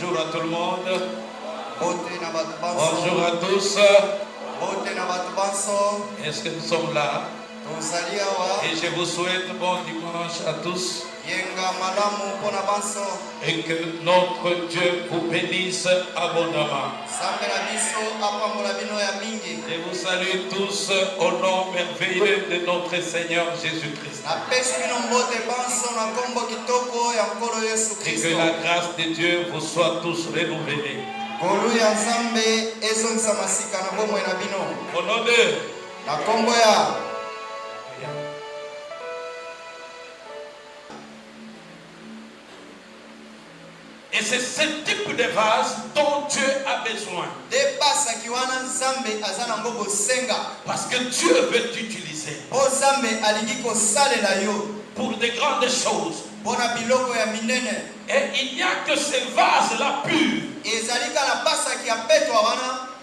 Bonjour à tout le monde. Bonjour à tous. Est-ce que nous sommes là? Et je vous souhaite bon dimanche à tous. Et que notre Dieu vous bénisse abondamment. Je vous salue tous au nom merveilleux de notre Seigneur Jésus-Christ. Et que la grâce de Dieu vous soit tous renouvelée. Au nom de et c'est ce type de vase dont Dieu a besoin. Parce que Dieu veut t'utiliser pour de grandes choses. Et il n'y a que ce vase-là pur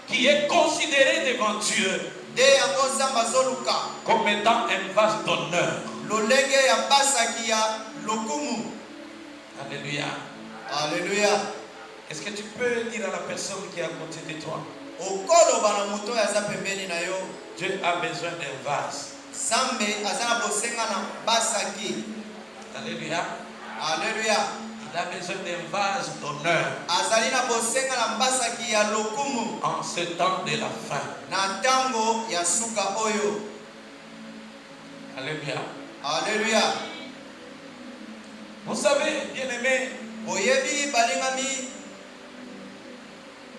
qui est considéré devant Dieu comme étant un vase d'honneur. Alléluia. Alléluia. Est-ce que tu peux dire à la personne qui est à côté de toi? Dieu a besoin d'un vase. Alléluia. Alléluia. Il a besoin d'un vase d'honneur en ce temps de la fin. Alléluia. Alléluia. Vous savez, bien-aimés,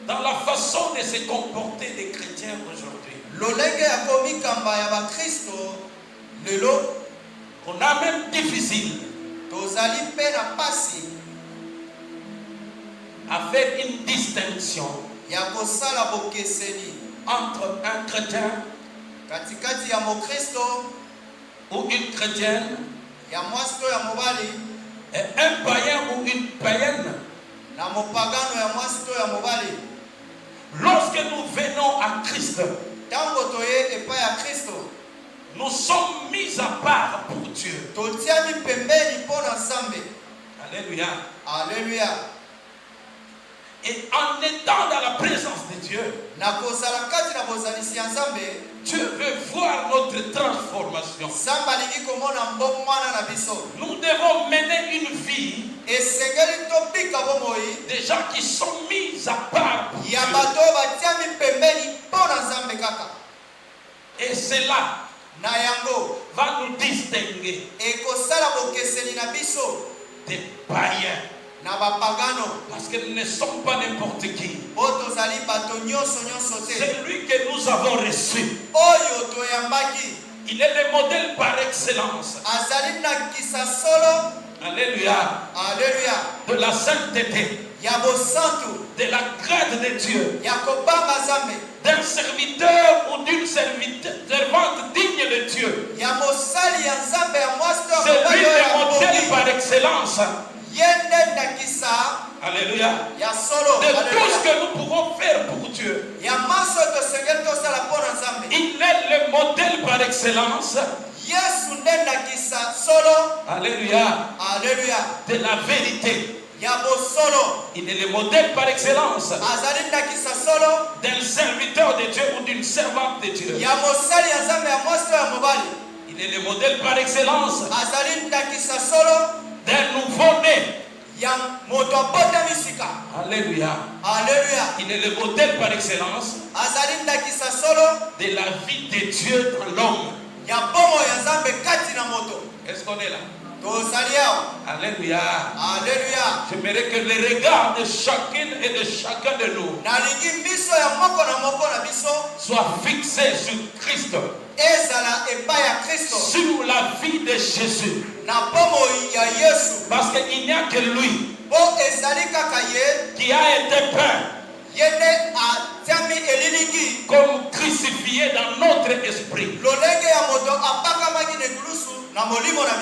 dans la façon de se comporter des chrétiens aujourd'hui, on a même difficile à faire une distinction entre un chrétien ou une chrétienne et un païen ou une païenne. Lorsque nous venons à Christ, nous sommes mis à part pour Dieu. Alléluia. Alléluia. Et en étant dans la présence de Dieu, Dieu veut voir notre transformation. Nous devons mener une vie des gens qui sont mis à part pour Dieu. Et cela va nous distinguer des païens. Parce que nous ne sommes pas n'importe qui. C'est lui que nous avons reçu. Il est le modèle par excellence. Alléluia. Alléluia. De la sainteté, de la crainte de Dieu, d'un serviteur ou d'une servante digne de Dieu. C'est lui le modèle par excellence. Alléluia. De tout ce que nous pouvons faire pour Dieu. Il est le modèle par excellence. Alléluia. Alléluia. De la vérité. Il est le modèle par excellence d'un serviteur de Dieu ou d'une servante de Dieu. Il est le modèle par excellence d'un nouveau-né. Alléluia. Alléluia. Il est le modèle par excellence de la vie de Dieu dans l'homme. Est-ce qu'on est là? Alléluia. Alléluia. J'aimerais que les regards de chacune et de chacun de nous soient fixés sur Christ, sur la vie de Jésus. Parce qu'il n'y a que lui qui a été peint comme crucifié dans notre esprit.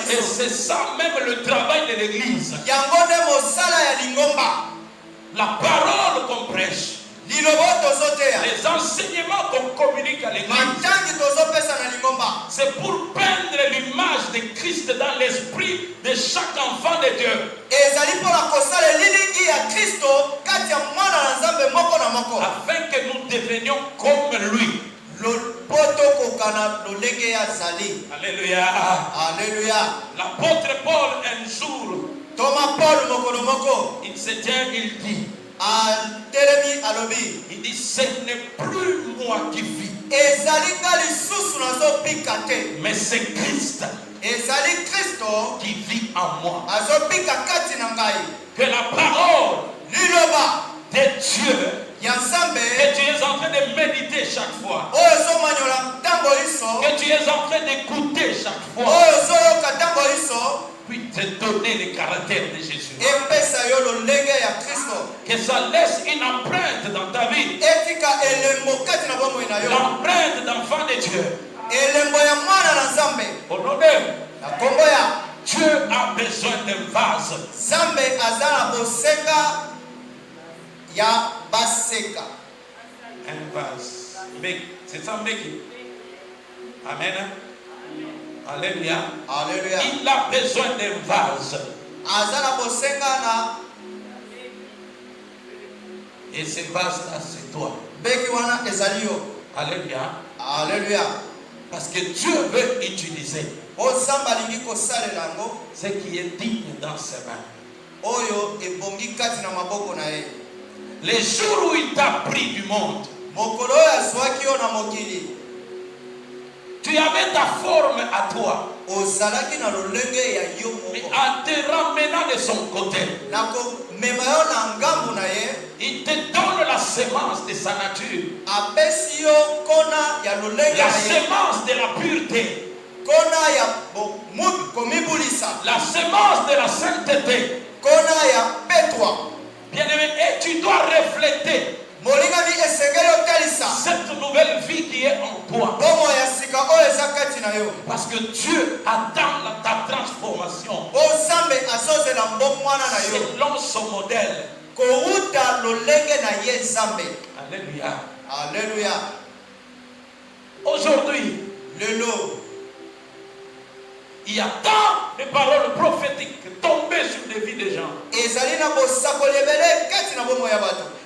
Et c'est ça même le travail de l'église. La parole qu'on prêche, les enseignements qu'on communique à l'église, c'est pour peindre l'image de Christ dans l'esprit de chaque enfant de Dieu. afin que nous devenions comme lui. Alléluia. Alléluia. L'apôtre Paul un jour, il se tient, il dit, ce n'est plus moi qui vis, mais c'est Christ qui vit en moi. Que la parole de Dieu que tu es en train de méditer chaque fois, que tu es en train d'écouter chaque fois, puis te donner le caractère de Jésus. Que ça laisse une empreinte dans ta vie, l'empreinte d'enfant de Dieu. Au nom de Dieu a besoin d'un vase. Un vase. C'est ça, Meki. Amen. Alléluia. Alléluia. Il a besoin d'un vase. Et ce vase-là, c'est toi. Alléluia. Alléluia. Parce que Dieu veut utiliser ce qui est digne dans ses mains. Les jours où il t'a pris du monde, tu avais ta forme à toi. Mais en te ramenant de son côté, il te donne la semence de sa nature, la semence de la pureté, la semence de la sainteté. Bien-aimé, et tu dois refléter cette nouvelle vie qui est en toi. Parce que Dieu attend ta transformation selon son modèle. Alléluia. Alléluia. Aujourd'hui, il y a tant de paroles prophétiques tombées sur les vies des gens.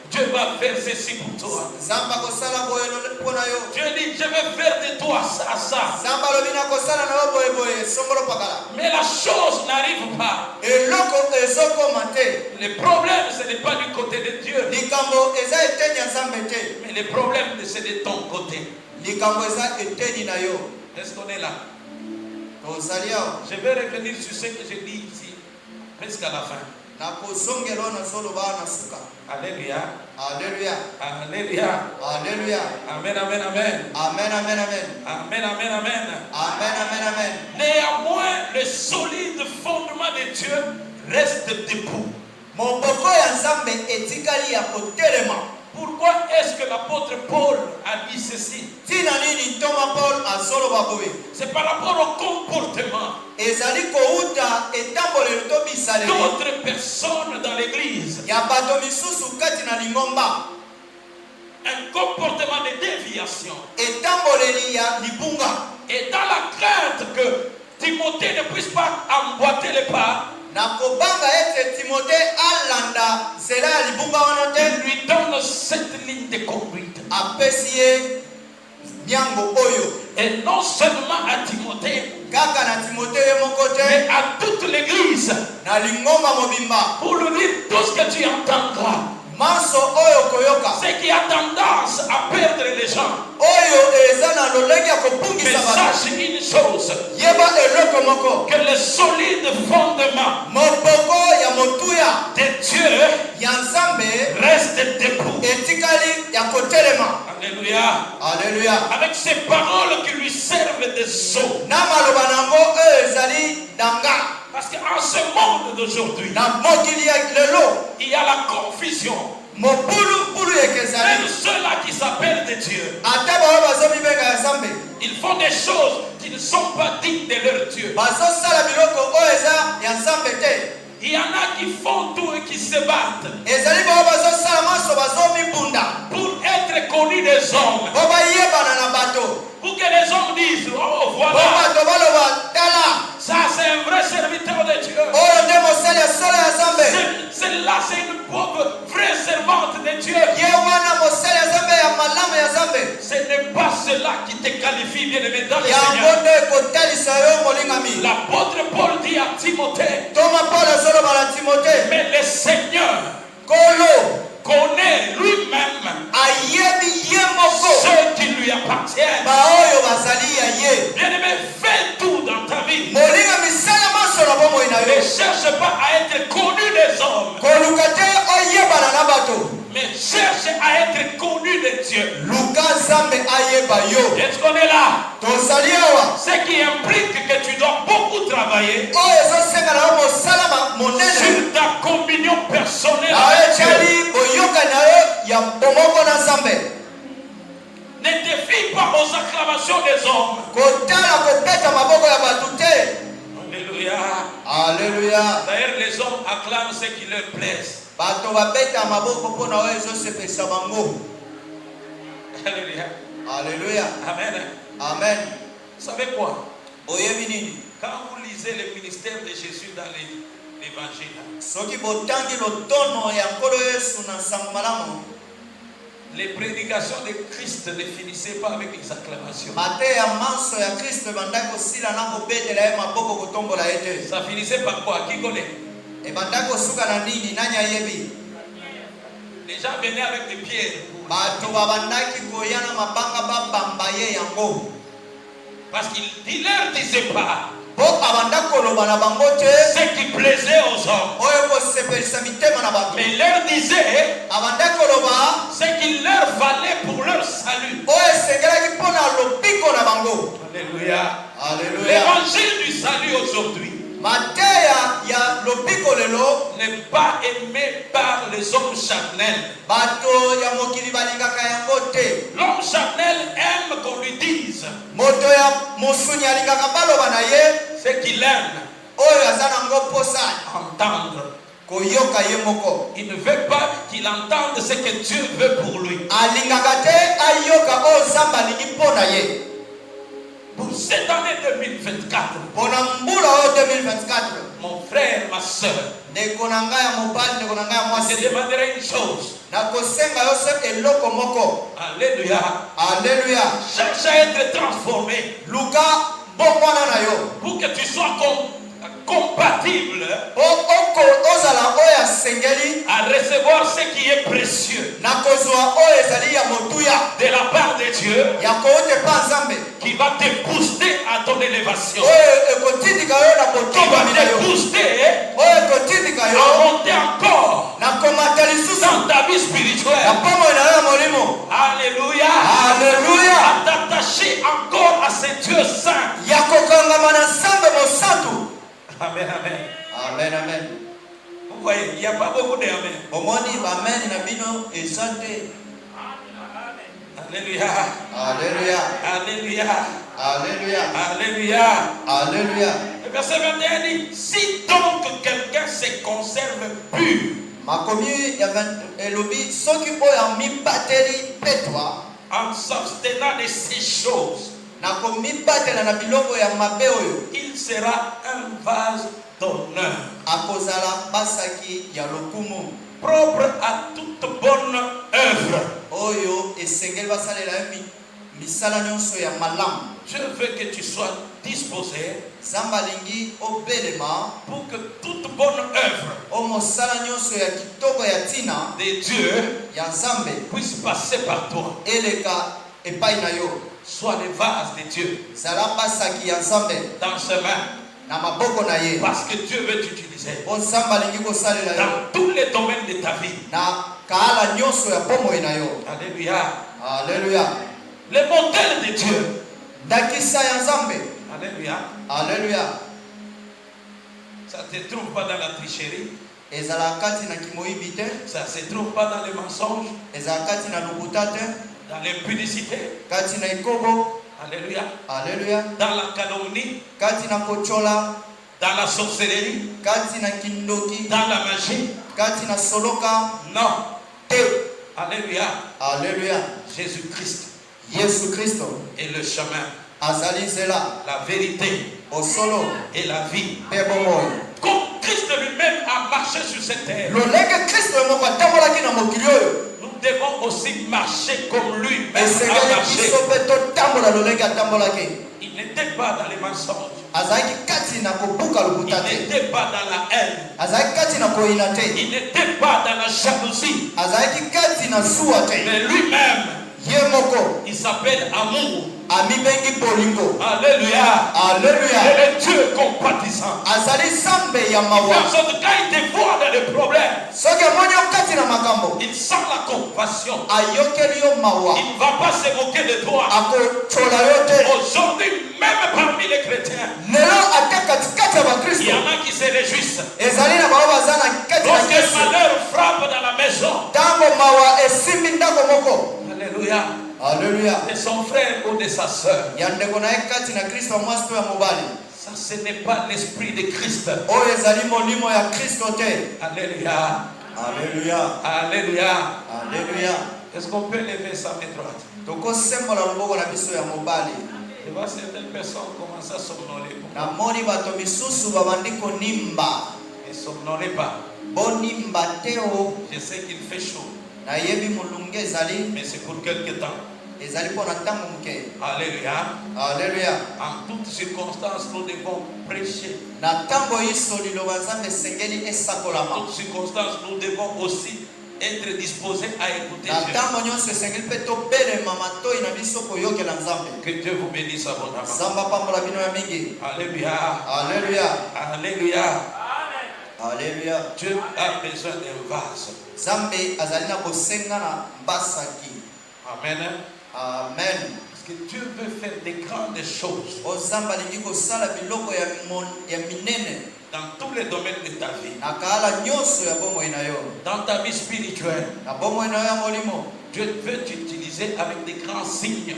Dieu va faire ceci pour toi. Dieu dit, je vais faire de toi ça, ça. Mais la chose n'arrive pas. Le problème, ce n'est pas du côté de Dieu. Mais le problème, c'est de ton côté. Est-ce qu'on est là? Je vais revenir sur ce que j'ai dit ici, presque à la fin. Alléluia. Alléluia. Alléluia. Alléluia. Amen, amen, amen. Amen, amen, amen. Amen, amen, amen. Amen, amen, amen. Néanmoins, le solide fondement de Dieu reste debout. Pourquoi est-ce que l'apôtre Paul a dit ceci? C'est par rapport au comportement d'autres personnes dans l'église. Un comportement de déviation. Et dans la crainte que Timothée ne puisse pas emboîter les pas, il lui donne cette ligne de conduite. Et non seulement à Timothée, mais à toute l'église, pour lui dire tout ce que tu entendras. Ce qui a tendance à perdre les gens. Mais sache une chose, que le solide fondement de Dieu reste debout. Alléluia. Alléluia. Avec ces paroles qui lui servent de sceau. Parce qu'en ce monde d'aujourd'hui, il y a la confusion. Même ceux-là qui s'appellent de Dieu, ils font des choses qui ne sont pas dignes de leur Dieu. Il y en a qui font tout et qui se battent pour être connus des hommes. Pour que les hommes disent, oh voilà, ça c'est un vrai serviteur de Dieu. Celle-là c'est une pauvre vraie servante de Dieu. Ce n'est pas cela qui te qualifie, bien-aimé, dans le Seigneur. L'apôtre Paul dit à Timothée, mais le Seigneur connaît lui-même ceux qui lui appartiennent. Bien-aimé, fais tout dans ta vie. Ne cherche pas à être connu des hommes, mais cherche à être connu de Dieu. Est-ce qu'on est là? Ce qui implique que tu dois beaucoup travailler sur ta communion personnelle avec Dieu. Ne te fie pas aux acclamations des hommes. Alléluia. Alléluia. D'ailleurs, les hommes acclament ce qui leur plaise. Alléluia. Alléluia. Amen. Amen. Vous savez quoi? Quand vous lisez le ministère de Jésus dans l'évangile, les prédications de Christ ne finissaient pas avec les acclamations. Ça finissait par quoi? Qui connaît? Les gens venaient avec des pierres. Parce qu'il ne leur disait pas ce qui plaisait aux hommes, mais il leur disait ce qu'il leur fallait pour leur salut. Alléluia. L'évangile du salut aujourd'hui n'est pas aimé par les hommes charnels. L'homme charnel aime qu'on lui dise ce qu'il aime entendre. Il ne veut pas qu'il entende ce que Dieu veut pour lui. Pour cette année 2024, mon frère, ma soeur, je demanderai une chose. Alléluia. Alléluia. Cherche à être transformé pour que tu sois compatible à recevoir ce qui est précieux de la part de Dieu, qui va te booster à ton élévation, qui va te booster à monter encore dans ta vie spirituelle. Alléluia. Alléluia. À t'attacher encore à ce Dieu saint. Amen, amen. Amen, amen. Vous voyez, il n'y a pas beaucoup d'amen. Alléluia. Alléluia. Alléluia. Alléluia. Alléluia. Alléluia. Le verset 21 dit, si donc quelqu'un se conserve pur, en s'abstenant de ces choses, il sera un vase d'honneur, propre à toute bonne œuvre. Je veux que tu sois disposé pour que toute bonne œuvre de Dieu puisse passer par toi. Sois le vase de Dieu dans ses mains, parce que Dieu veut t'utiliser dans tous les domaines de ta vie. Alléluia. Alléluia. Le modèle de Dieu. Alléluia. Alléluia. Ça ne se trouve pas dans la tricherie. Ça ne se trouve pas dans les mensonges, dans l'impudicité. Alléluia. Alléluia. Dans la calomnie, dans la sorcellerie, dans la magie. Non. Alléluia. Alléluia. Jésus-Christ est le chemin, la vérité et la vie. Comme Christ lui-même a marché sur cette terre, nous devons aussi marcher comme lui Et même c'est a marché. Il Il n'était pas dans les mensonges. Il Il n'était pas dans la haine. Il n'était pas dans la jalousie. Mais lui-même, il s'appelle amour. Alléluia. Alléluia. Il est Dieu compatissant. Quand il te voit dans les problèmes, il sent la compassion. Il ne va pas se moquer de toi. Aujourd'hui, même parmi les chrétiens, il y en a qui se réjouissent. Lorsque le malheur frappe dans la maison, alléluia. Alléluia. De son frère ou de sa soeur. Ça, ce n'est pas l'esprit de Christ. Alléluia. Alléluia. Alléluia. Alléluia. Est-ce qu'on peut lever sa main droite? Je vois certaines personnes commencer à somnoler. Et somnolez pas. Je sais qu'il fait chaud. Mais c'est pour quelque temps. Alléluia. Alléluia. En toutes circonstances, nous devons prêcher. En toutes circonstances, nous devons aussi être disposés à écouter Dieu. Que Dieu vous bénisse abondamment. Alléluia. Alléluia. Alléluia. Alléluia. Dieu a besoin d'un vase. Amen. Amen. Parce que Dieu veut faire des grandes choses dans tous les domaines de ta vie. Dans ta vie spirituelle, Dieu veut t'utiliser avec des grands signes.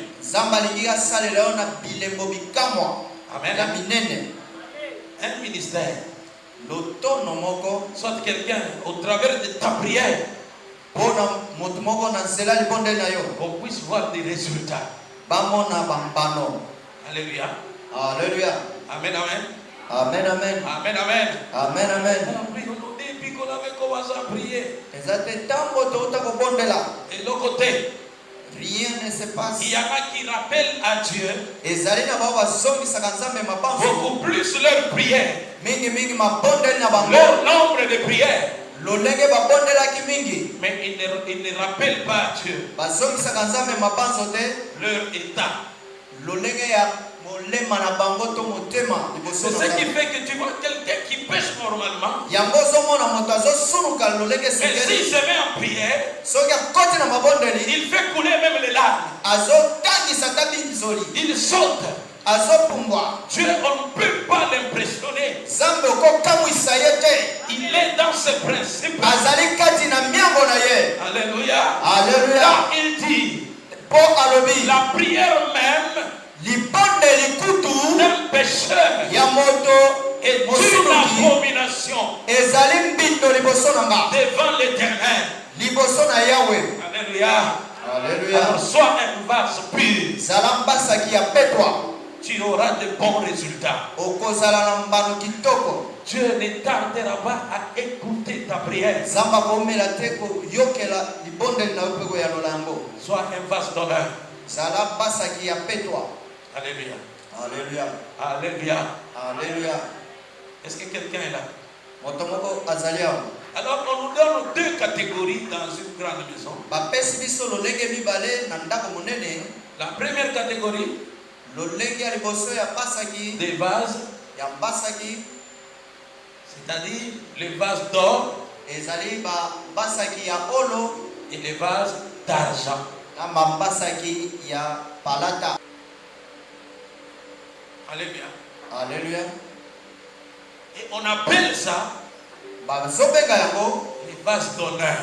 Amen. Un ministère, soit quelqu'un au travers de ta prière, qu'on puisse voir des résultats. Alléluia. Alléluia. Amen, amen. Amen, amen. Amen, amen. Amen, amen. Depuis qu'on avait commencé à prier, Et de l'autre côté, rien ne se passe. il y en a qui rappellent à Dieu beaucoup plus leur prière, leur nombre de prières. Mais ils ne rappellent pas à Dieu leur état. C'est ce qui fait que tu vois quelqu'un qui pêche normalement. Mais s'il se met en prière, il fait couler même les larmes. Il saute. Dieu, on ne peut pas l'impressionner. Il est dans ce principe. Alléluia. Alléluia. Là, il dit, la prière même d'un pécheur est une abomination devant l'Éternel. Alléluia. Alléluia. Alors, sois un vase pur. Tu auras de bons résultats. Dieu ne tardera pas à écouter ta prière. Sois un vase d'honneur. Alléluia. Alléluia. Alléluia. Alléluia. Est-ce que quelqu'un est là? Alors on nous donne deux catégories dans une grande maison. La première catégorie, des vases, c'est-à-dire les vases d'or et les vases d'argent. Alléluia. Alléluia. Et on appelle ça les vases d'honneur.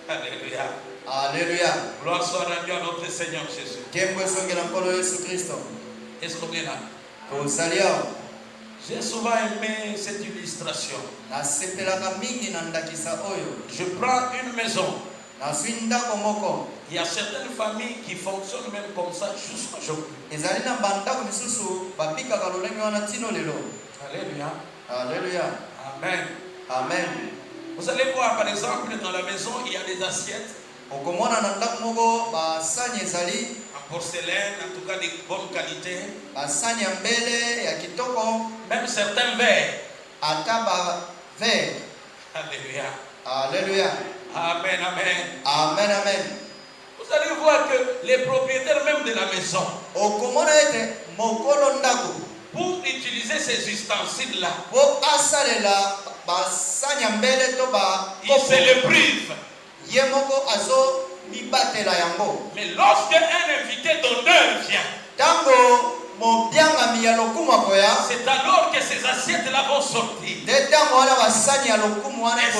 Alléluia. Alléluia. Gloire soit rendue à notre Seigneur Jésus. Est-ce qu'on est là? J'ai souvent aimé cette illustration. Je prends une maison. Il y a certaines familles qui fonctionnent même comme ça jusqu'aujourd'hui. Alléluia. Alléluia. Amen. Amen. Vous allez voir par exemple dans la maison il y a des assiettes en porcelaine, en tout cas de bonne qualité. Même certains verres. Alléluia. Alléluia. Amen, amen. Amen, amen. Vous allez voir que les propriétaires même de la maison, pour utiliser ces ustensiles-là, ils se les privent. Mais lorsque un invité d'honneur vient, c'est alors que ces assiettes-là vont sortir. Elles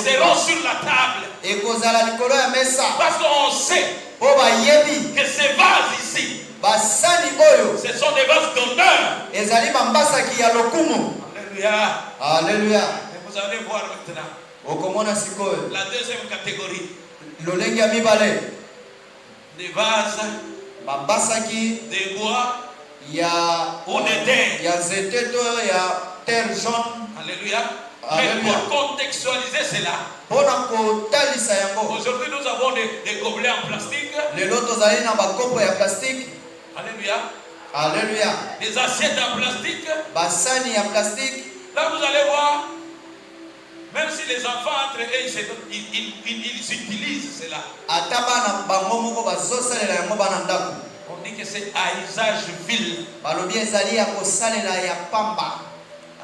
seront sur la table. Parce qu'on sait que ces vases ici, ce sont des vases d'honneur. Alléluia. Alléluia. Et vous allez voir maintenant la deuxième catégorie. Des vases de bois ou de terre. Alléluia. Mais pour contextualiser cela, aujourd'hui nous avons des gobelets en plastique. Alléluia. Alléluia. Des assiettes en plastique. Là vous allez voir, même si les enfants entre eux, ils utilisent cela. On dit que c'est à usage vil.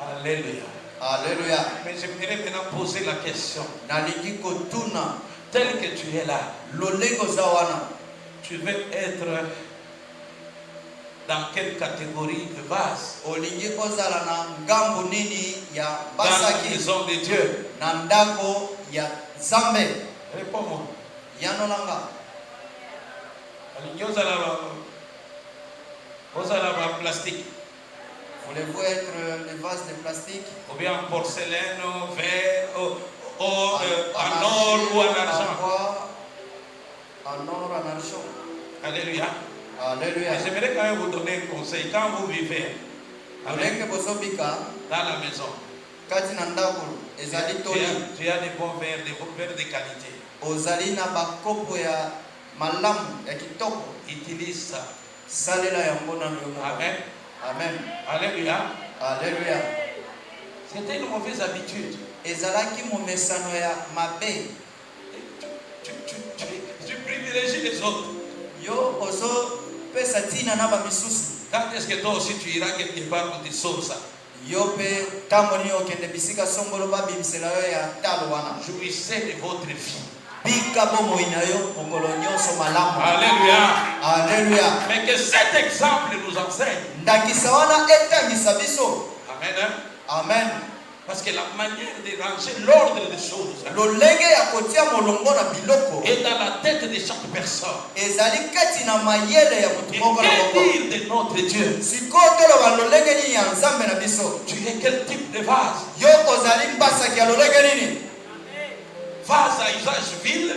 Alléluia. Alléluia. Mais j'aimerais maintenant poser la question. Tel que tu es là, tu veux être dans quelle catégorie de vase? Dans la maison de Dieu. Réponds-moi. Plastique. Voulez-vous être les vases de plastique? Ou bien en porcelaine, verre, en or ou en argent? En or, en argent. Alléluia. Alléluia. J'aimerais quand même vous donner un conseil. Quand vous vivez dans la maison, tu as des bons verres, des bons verres de qualité. Utilise ça. Amen. Amen. Alléluia. Alléluia. C'était une mauvaise habitude. Tu privilégies les autres. Quand est-ce que toi aussi tu iras quelque part pour te sauver ça? Jouissez de votre vie. Alléluia. Alléluia. Mais que cet exemple nous enseigne. Amen. Amen. Parce que la manière de ranger l'ordre des choses est dans la tête de chaque personne. Et que dire de notre Dieu? Tu es quel type de vase? Vase à usage vil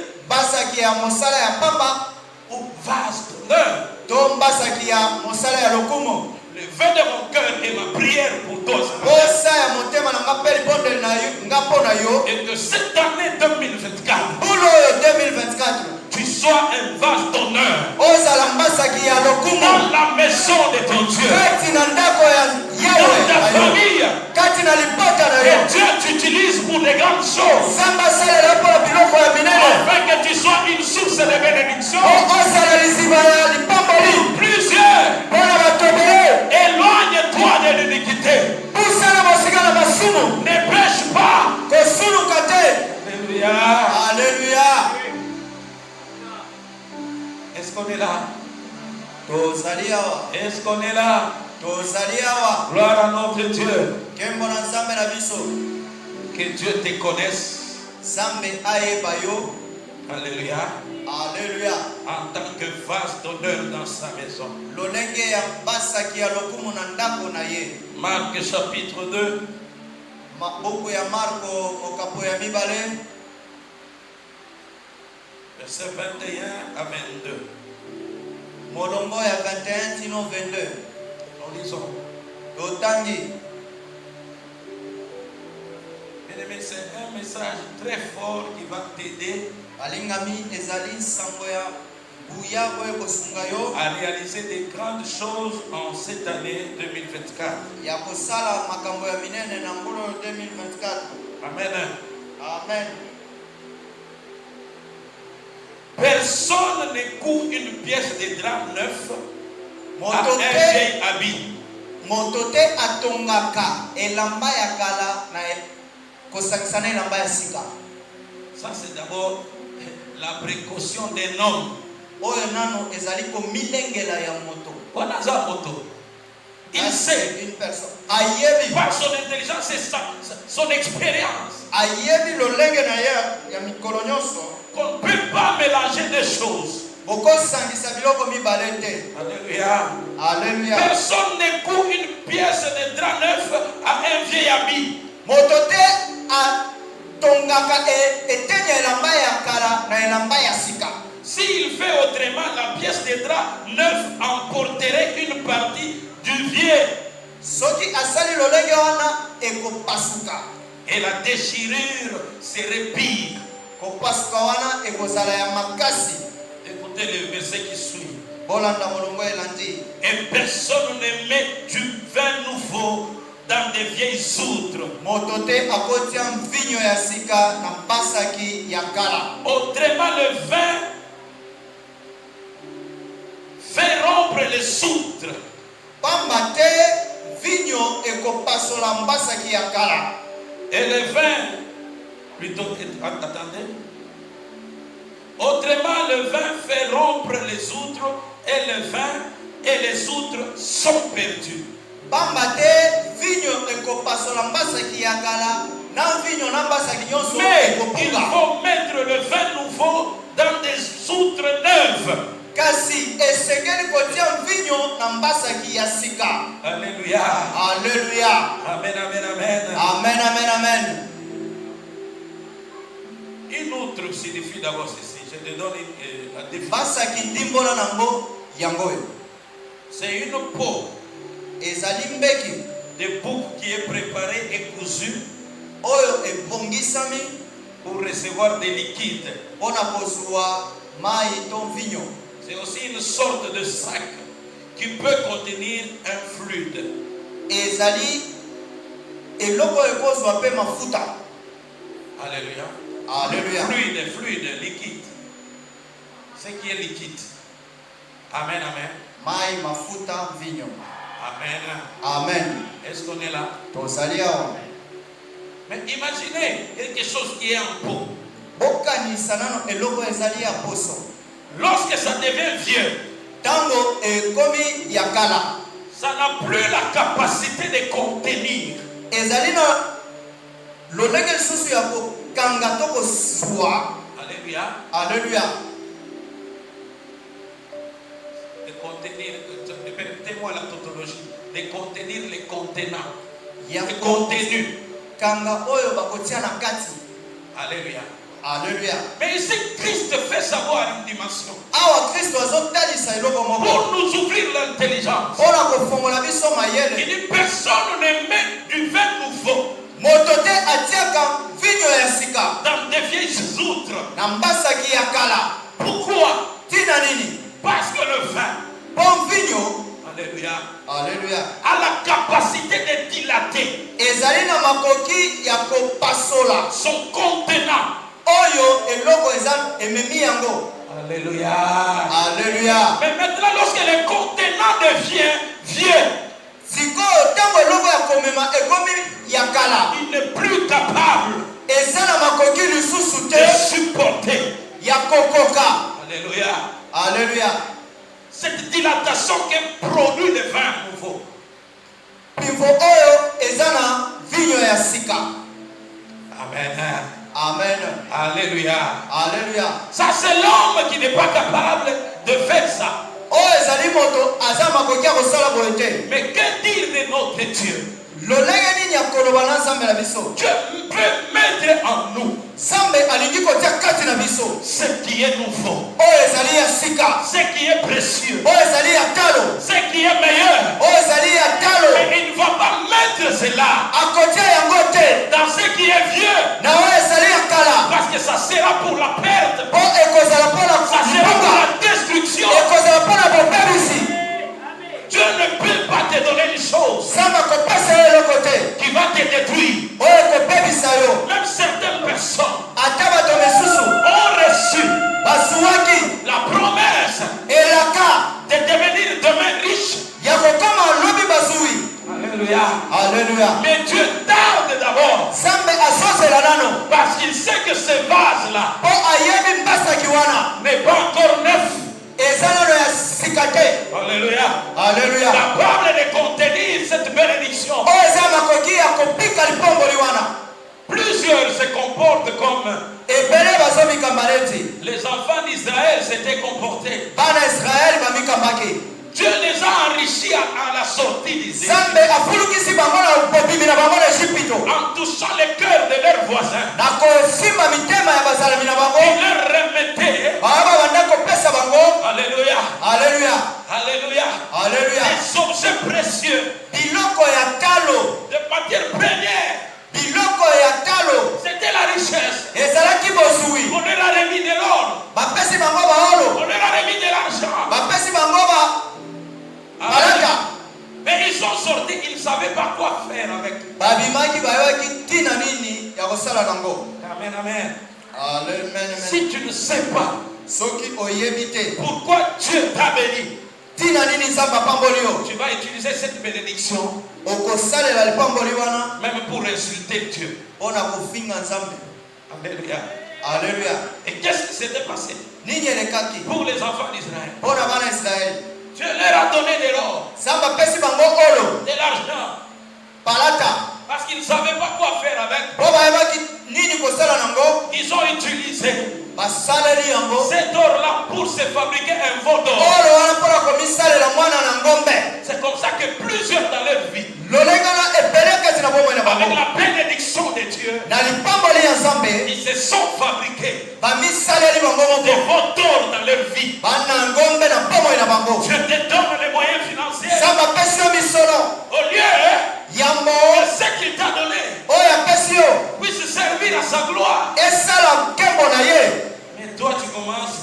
ou vase d'honneur? Le vœu de mon cœur et ma prière pour toi et que cette année 2024 tu sois un vase d'honneur dans la maison de ton Dieu, dans ta famille. Et Dieu t'utilise pour des grandes choses afin que tu sois une source de bénédiction pour plusieurs. Éloigne-toi de l'iniquité. Ne pêche pas. Alléluia. Alléluia. Est-ce qu'on est là? Est-ce qu'on est là? Gloire à notre Dieu. Que Dieu te connaisse. Alléluia. Alléluia. En tant que vase d'honneur dans sa maison. Marc chapitre 2. Verset 21 à 22. Molongo ya 21 tino 22. Nous lisons. Dotangi. Bien-aimé, c'est un message très fort qui va t'aider à réaliser des grandes choses en cette année 2024. Amen. Amen. Personne ne coud une pièce de drap neuf à un vieil habit. Motote atongaka elamba ya kala na kosakisana elamba ya sika. Ça c'est d'abord la précaution d'un homme. Oyo nano ezali ko milengela ya moto. Wana za moto. Il sait une personne. Ayebi par son intelligence et son expérience. Ayebi lo lenge na ya mikolo nyonso. Qu'on ne peut pas mélanger des choses. Alléluia. Alléluia. Personne ne coud une pièce de drap neuf à un vieil habit. Motote a tongaka etenya elamba ya kala na elamba ya sika. S'il fait autrement, la pièce de drap neuf emporterait une partie du vieux. Soki asali lo lenge wana ekopasuka. Et la déchirure serait pire. Écoutez le verset qui suit. Et personne ne met du vin nouveau dans des vieilles outres. Autrement, le vin fait rompre les outres. Et le vin, plutôt, attendez. Autrement, le vin fait rompre les outres et le vin et les outres sont perdus. Mais il faut mettre le vin nouveau dans des outres neuves. Alléluia. Alléluia. Amen, amen, amen. Amen, amen, amen. Une autre signifie d'abord ceci. Je te donne la définition. C'est une peau de bouc qui est préparée et cousue pour recevoir des liquides. C'est aussi une sorte de sac qui peut contenir un fluide. Alléluia. Alléluia. Fluide, liquide. Ce qui est liquide. Amen, amen. Mai, mafuta, vinyo. Amen. Amen. Est-ce qu'on est là? Mais imaginez quelque chose qui est en peau. Lorsque ça devient vieux, ça n'a plus la capacité de contenir. Alléluia. Alléluia. De contenir, permettez-moi la tautologie, de contenir les contenants. Le contenu. Alléluia. Alléluia. Mais ici, Christ fait savoir une dimension. Pour nous ouvrir l'intelligence. Une personne ne met du vin nouveau dans des vieilles outres. Pourquoi? Parce que le vin, alléluia, alléluia, a la capacité de dilater son contenant. Alléluia. Alléluia. Mais maintenant, lorsque le contenant devient vieux, il n'est plus capable de supporter. Alléluia. Alléluia. Cette dilatation que produit le vin nouveau. Amen. Amen. Alléluia. Alléluia. Ça, c'est l'homme qui n'est pas capable de faire ça. Mais que dire de notre Dieu? Dieu peut mettre en nous ce qui est nouveau, ce qui est précieux, ce qui est meilleur. Mais il ne va pas mettre mettre cela dans ce qui est vieux. Parce que ça sera pour la perte. Ça sera pour la destruction. Dieu ne peut pas te donner une chose qui va te détruire. Même certaines personnes ont reçu la promesse de devenir demain riche. Alléluia. Mais Dieu tarde d'abord. Parce qu'il sait que ce vase-là n'est pas encore neuf. Alléluia. Capable de contenir cette bénédiction. Plusieurs se comportent comme les enfants d'Israël s'étaient comportés. Dieu les a enrichis à la sortie d'Égypte. En touchant le cœur de leurs voisins. Il leur remettait. Alléluia. Des objets précieux. De matières premières. C'était la richesse. On leur a remis de l'or. On leur a remis de l'argent. Mais ils sont sortis, ils ne savaient pas quoi faire avec. Amen. Si tu ne sais pas pourquoi Dieu t'a béni, tu vas utiliser cette bénédiction même pour insulter Dieu. Alléluia. Et qu'est-ce qui s'était passé pour les enfants d'Israël? Dieu leur a donné de l'or, de l'argent, parce qu'ils ne savaient pas quoi faire avec. Ils ont utilisé cet or-là pour se fabriquer un veau d'or. C'est comme ça que plusieurs dans leur vie, avec la bénédiction de Dieu, ils se sont fabriqués des veaux d'or dans leur vie. Dieu te donne les moyens financiers. Au lieu que ce qu'il t'a donné puisse servir à sa gloire. Mais toi tu commences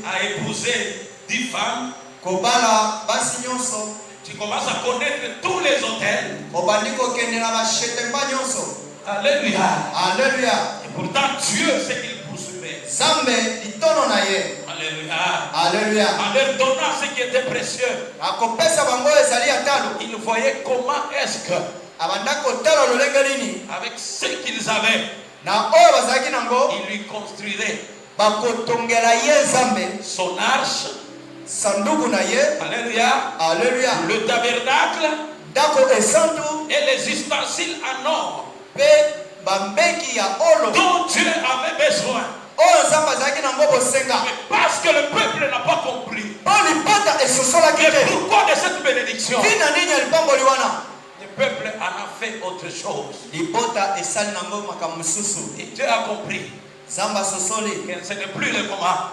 à épouser 10 femmes. Tu commences à connaître tous les hôtels. Alléluia. Et pourtant Dieu sait qu'il poursuivait. Alléluia. En leur donnant ce qui était précieux, ils voyaient comment est-ce que avec ce qu'ils avaient, ils lui construiraient son arche. Alléluia. Le tabernacle et les ustensiles en or dont Dieu avait besoin. Mais parce que le peuple n'a pas compris. Et pourquoi de cette bénédiction? Le peuple en a fait autre chose. Et Dieu a compris que ce n'est plus le moment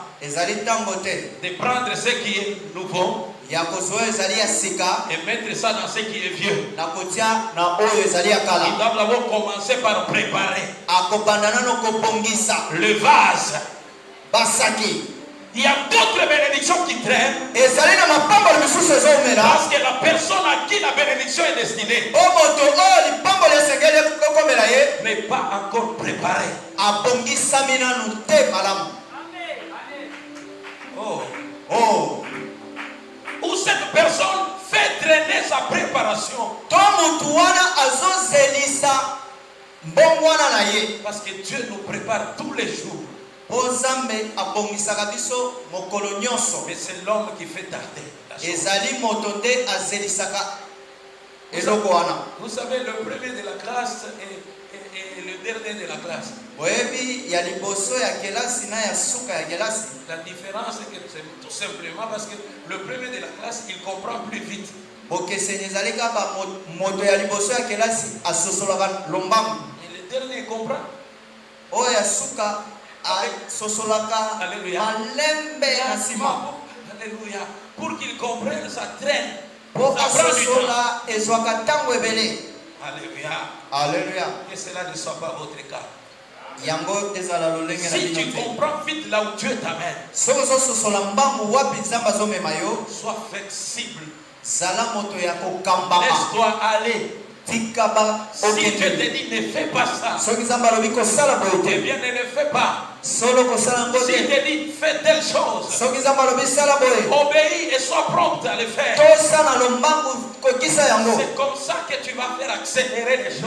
de prendre ce qui est nouveau et mettre ça dans ce qui est vieux. Ils doivent d'abord commencer par préparer le vase. Il y a d'autres bénédictions qui traînent. Parce que la personne à qui la bénédiction est destinée n'est pas encore préparée. Oh. Où cette personne fait traîner sa préparation. Parce que Dieu nous prépare tous les jours. Mais c'est l'homme qui fait tarder. Vous savez, le premier de la classe et le dernier de la classe. La différence est que c'est tout simplement parce que le premier de la classe, il comprend plus vite. Et le dernier comprend. Alléluia. Alléluia. Pour qu'il comprenne, ça traîne. Alléluia. Alléluia. Que cela ne soit pas votre cas. Si tu comprends vite là où Dieu t'amène, sois flexible. Laisse-toi aller. Si Dieu te dit ne fais pas ça, eh bien ne le fais pas. Si il te dit fais telle chose, obéis et sois prompt à le faire. C'est comme ça que tu vas faire accélérer les choses.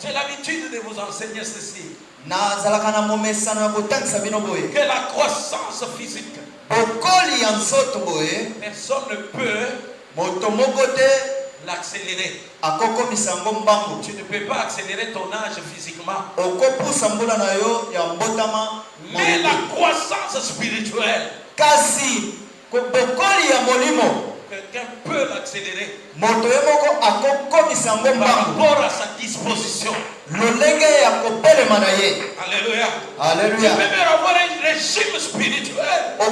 J'ai l'habitude de vous enseigner ceci. Que la croissance physique, personne ne peut l'accélérer. Tu ne peux pas accélérer ton âge physiquement. Mais la croissance spirituelle, quelqu'un peut l'accélérer par rapport à sa disposition. Alléluia. Alléluia. Tu peux même avoir un régime spirituel qui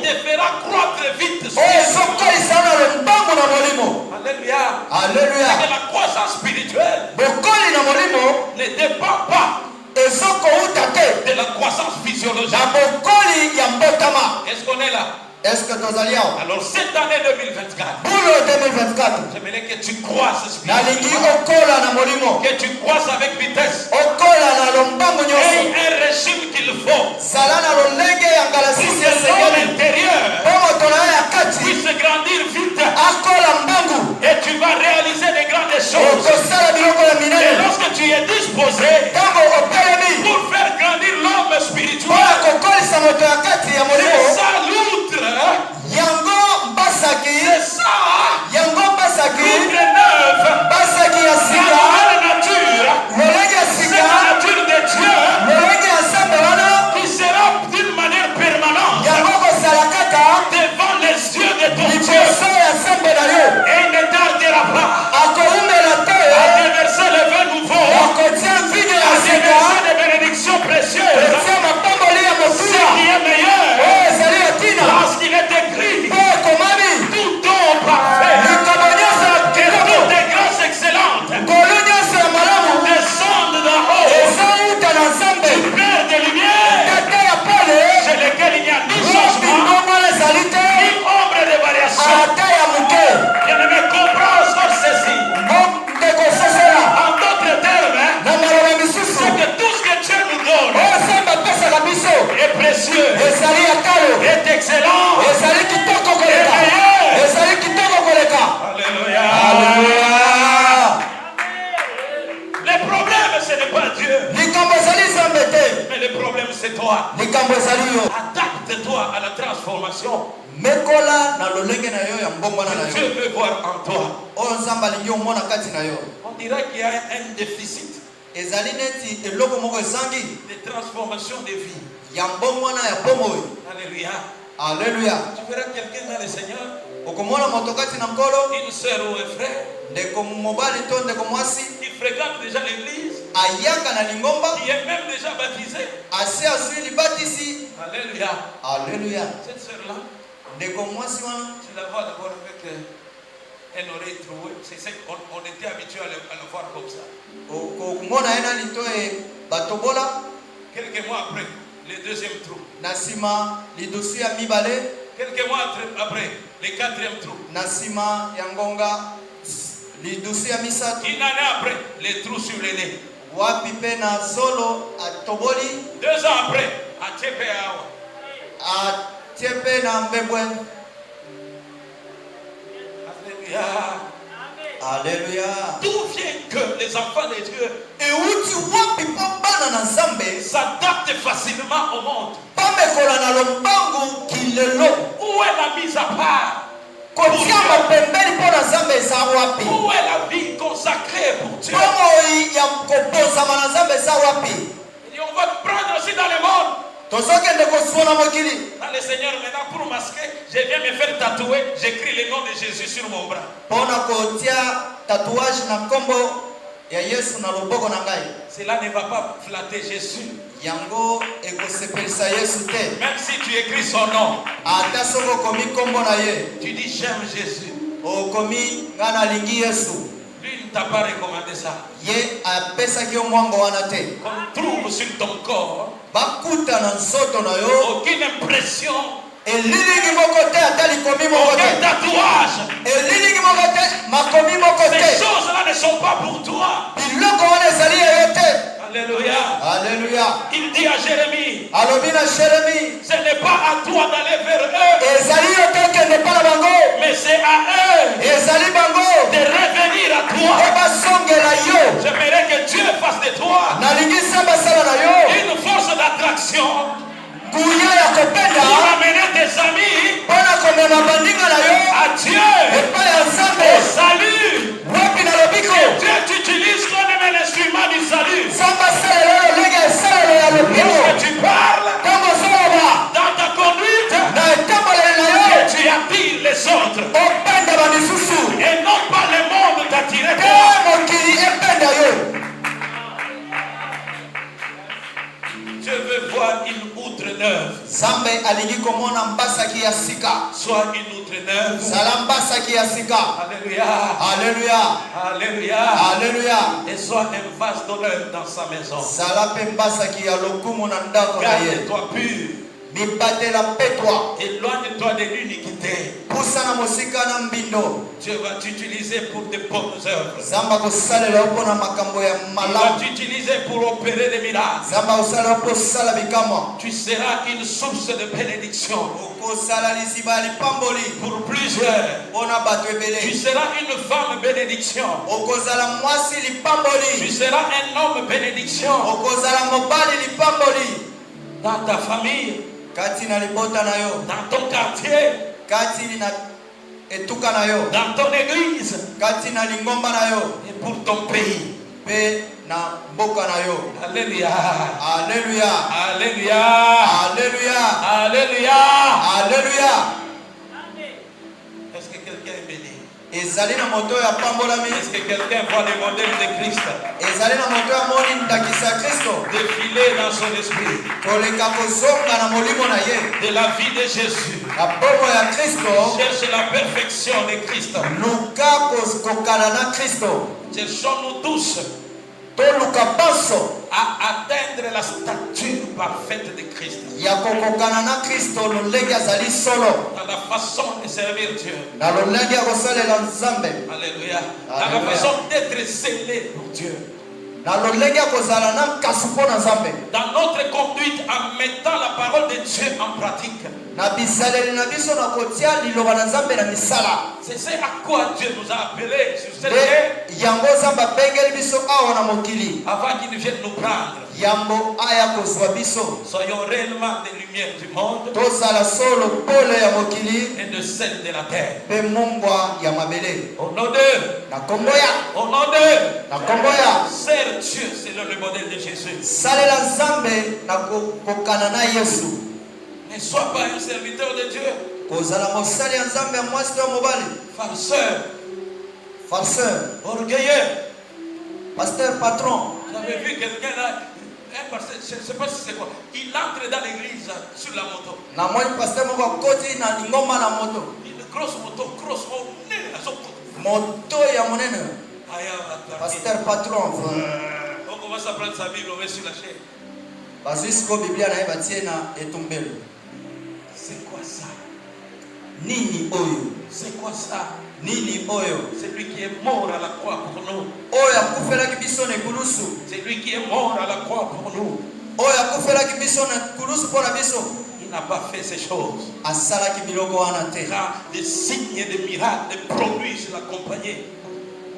te fera croître vite. Alléluia. Alléluia. Et la croissance spirituelle ne dépend pas de la croissance physiologique. Est-ce qu'on est là? Est-ce que nous allions? Alors cette année 2024, j'aimerais que tu croisses spirituellement, que tu croisses avec vitesse et un régime qu'il faut pour que l'homme intérieur puisse grandir vite et tu vas réaliser de grandes choses. Et lorsque tu es disposé pour faire grandir l'homme spirituel, c'est ça l'outre. C'est ça. L'outre neuf. La nature. C'est la nature de Dieu qui sera d'une manière permanente devant les yeux de ton Dieu. Et il ne tardera pas à déverser le vin nouveau, à déverser des bénédictions précieuses. Ce qui est meilleur, parce qu'il est écrit, tout don parfait et toutes des grâces excellentes descendent d'en haut du Père des Lumières, chez lequel il n'y a ni changement, ni ombre de variation. Je ne me comprends encore ceci. En d'autres termes, c'est que tout ce que Dieu nous donne est précieux, est excellent, est meilleur. Alléluia. Le problème, ce n'est pas Dieu, mais le problème, c'est toi. Adapte-toi à la transformation que Dieu veut voir en toi. On dirait qu'il y a un déficit de transformation de vie. Alléluia. Alléluia. Tu verras quelqu'un dans le Seigneur, une sœur ou un frère, qui fréquente déjà l'église, qui est même déjà baptisé. Alléluia. Alléluia. Cette sœur-là, tu la vois d'abord avec un oreille trouée. C'est ça qu'on était habitué à le voir comme ça. Quelques mois après, le deuxième trou. Quelques mois après, le quatrième trou. Une année après, les trous sur le nez. 2 ans après, à Tchepeawa. Alléluia. D'où vient que les enfants de Dieu s'adaptent facilement au monde? Où est la mise à part? Où est la vie consacrée pour Dieu? Et on va prendre aussi dans le monde. Dans le Seigneur, maintenant, pour masquer, je viens me faire tatouer. J'écris le nom de Jésus sur mon bras. Cela ne va pas flatter Jésus. Yango ekosepelisa Yesu te. Même si tu écris son nom, ata soko komi kombo na ye, tu dis j'aime Jésus. Okomi ngana lingi Yesu. Lui ne t'a pas recommandé ça. Ye apesaki yo mwango wana te. Qu'on trouve sur ton corps bakuta na nzoto na yo aucune impression, elilingi moko te ata likomi moko te. aucun tatouage. Elilingi moko te makomi moko te. Ces choses-là ne sont pas pour toi. Biloko wana ezali yo te. Alléluia. Alléluia. Il dit à Jérémie, Alobina Jérémie, ce n'est pas à toi d'aller vers eux, ezali yo te kende pa na bango, mais c'est à eux ezali bango de revenir à toi. ebasongela yo. J'aimerais que Dieu fasse de toi Nalingi samba sala na yo une force d'attraction kuya ya kopenda pour amener tes amis mpona komema bandinga na yo à Dieu, epai ya au Nzambe. salut. Wapi na lobiko Dieu t'utilise comme un instrument du salut. samba sala lelo lenge esalelo ya lobiko Lorsque tu parles ntango ozoloba dans ta conduite, na etamboleli na yo tu attires les autres openda bamisusu et non pas le monde t'attirer te toi. mokili ependa yo. Je veux voir une outre neuve. Nzambe alingi komona mbasaki ya sika. Soit une outre neuve. Zala mbasaki ya sika. Alléluia. Alléluia. Alléluia. Alléluia. Et soit un vase d'honneur dans sa maison. Zala pe mbasaki ya lokumu na ndako na ye. Garde-toi pur. Mibatela petwa. Éloigne-toi de l'iniquité. Pusana mosika na mbindo. Dieu va t'utiliser pour de bonnes œuvres. Zamba kosalela opona makambo ya Il va malamu. t'utiliser pour opérer des miracles. Zamba kosalela opo sala bikamwa. Tu seras une source de bénédiction Okosala lisiba lipamboli. pour plusieurs. Pona bato Tu ebele. seras une femme bénédiction. Okozala mwasi Tu lipamboli. seras un homme bénédiction Okozala mobali lipamboli. dans ta famille, Kati na libota na yo. dans ton quartier, Kati na etuka na yo. dans ton église Kati na lingomba na yo. et pour ton pays. Pe na mboka na yo. Alléluia. Alléluia. Alléluia. Alléluia. Alléluia. Alléluia. Est-ce que quelqu'un est béni? Ezali na moto ya pambolami. Est-ce que quelqu'un voit le modèle de Christ Ezali na moto ya moni ndakisa Kristo. défiler dans son esprit Koleka kozonga na molimo na ye. de la vie de Jésus? Na bomo ya Kristo. Cherche la perfection de Christ. Luka kokana na Kristo. Cherchons-nous tous To luka baso. à atteindre la stature parfaite de Christ. Ya kokokana na Kristo lolenge azali solo. Dans la façon de servir Dieu. Na lolenge ya kosalela Nzambe. Alléluia. Dans la façon d'être zélé pour Dieu. Na lolenge ya kozala na kasi mpo na Nzambe. Dans notre conduite en mettant la parole de Dieu en pratique. Na bisaleli na biso na kotia liloba na Nzambe na misala. C'est ce à quoi Dieu nous a appelés sur cette terre Yango Nzambe abengeli biso awa na mokili. avant qu'il vienne nous prendre. Yambo aya kozwa biso. Soyons réellement des lumières du monde Tozala solo pole ya mokili. et de celle de la terre. Pe mungwa ya mabele. Au nom de, Na komboya. au nom de, Na komboya. sers Dieu selon le modèle de Jésus. Salela Nzambe na kokana na Yesu. Ne sois pas un serviteur de Dieu. Kozala mosali ya Nzambe ya mwasi to mobali. Farceur, Farceur. orgueilleux. Pasteur patron. J'avais vu quelqu'un là, un pasteur, je ne sais pas si c'est quoi. Il entre dans l'église sur la moto. Na moi pasteur moko koti na lingomba na moto. Une grosse moto, nez à son côté. Moto ya monene. Pasteur patron. On commence à prendre sa Bible, on met sur la chaise. Basisiko Biblia na ebatie na etumbelo. C'est quoi ça? Nini oyo? C'est quoi ça? Nini oyo? C'est lui qui est mort à la croix pour nous. Oyo akufelaki biso na kulusu. C'est lui qui est mort à la croix pour nous. Oyo akufelaki biso na kulusu pona biso. Il n'a pas fait ces choses. Asalaki biloko wana te. Car des signes et des miracles, des produits l'accompagnaient.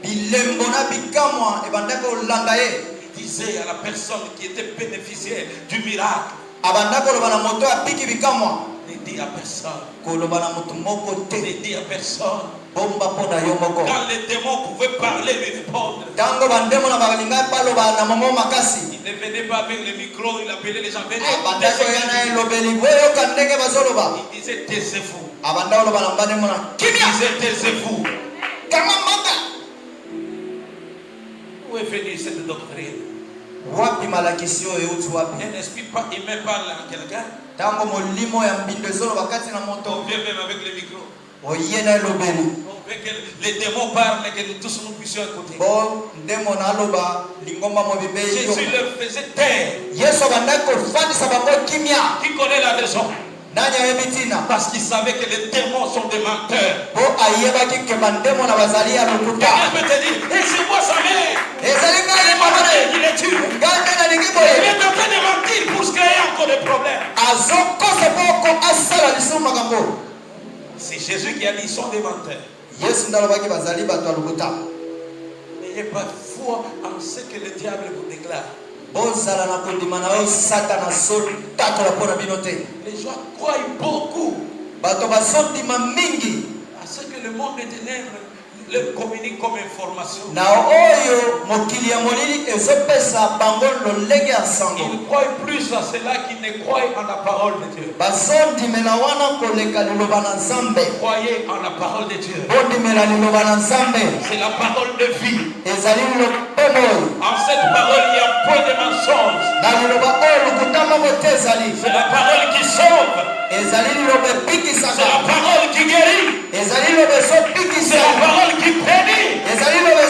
Bilembo na bikamwa ebandaka olanda ye. Il disait à la personne qui était bénéficiaire du miracle, Abandaka oloba na moto apiki bikamwa. ne dis à personne. Koloba na moto moko te. Ne dis à personne. Bomba pona yo moko. Quand les démons pouvaient parler, lui répondre. Tango bandemo na balinga baloba na momo makasi. Il ne venait pas avec le micro, il appelait les gens. Bandako yana elobeli boyo kandenge bazoloba. Il disait taisez-vous. Abanda oloba na bandemo na Il disait taisez-vous. kama manga. Où est est venue cette doctrine? Wapi malakisio euti wapi? Un esprit humain parle à quelqu'un. Tango molimo ya mbindezolo wakati na moto. On vient même avec le micro. Oyena lobeli. On veut que les démons parlent et que nous tous nous puissions écouter. Bon, démon aloba lingomba mo bibe yo. Jésus leur faisait taire. Yesu bandako fandisa bango kimia. Qui connaît la raison? Nanya yebitina. Parce qu'il savait que les démons sont des menteurs. Bo ayeba ki ke bandemo na bazali ya lokuta. Quelqu'un peut te dire, et c'est moi sa mère. Ezalinga Il est malade, il est tué. ngande na Il lingiboye. est en train de mentir pour se créer encore des problèmes. Azoko seboko asala lisuma makambo. C'est Jésus qui a dit, ils sont des menteurs. Yesu ndalobaki bazali bato ya lokuta. N'ayez pas foi en ce que le diable vous déclare. Bozala na kondima na yo satana sol tato la pona binote. Les gens croient beaucoup Bato basondima mingi à ce que le monde des ténèbres leur communique comme information. na oyo mokili ya molili ezopesa bango lolenge ya sango. Ils croient plus à cela qu'ils ne croient en la parole de Dieu. Basondimela wana koleka liloba na Nzambe. Croyez en la parole de Dieu. Bondimela liloba na Nzambe. C'est la parole de vie. Ezali lopono. En cette parole, il y a point de mensonge. Na liloba oyo lukutama mote ezali. C'est la parole qui sauve. Ezali liloba C'est epikisaka. la parole qui guérit. Ezali liloba C'est la ezopikisa. parole qui bénit. Ezali liloba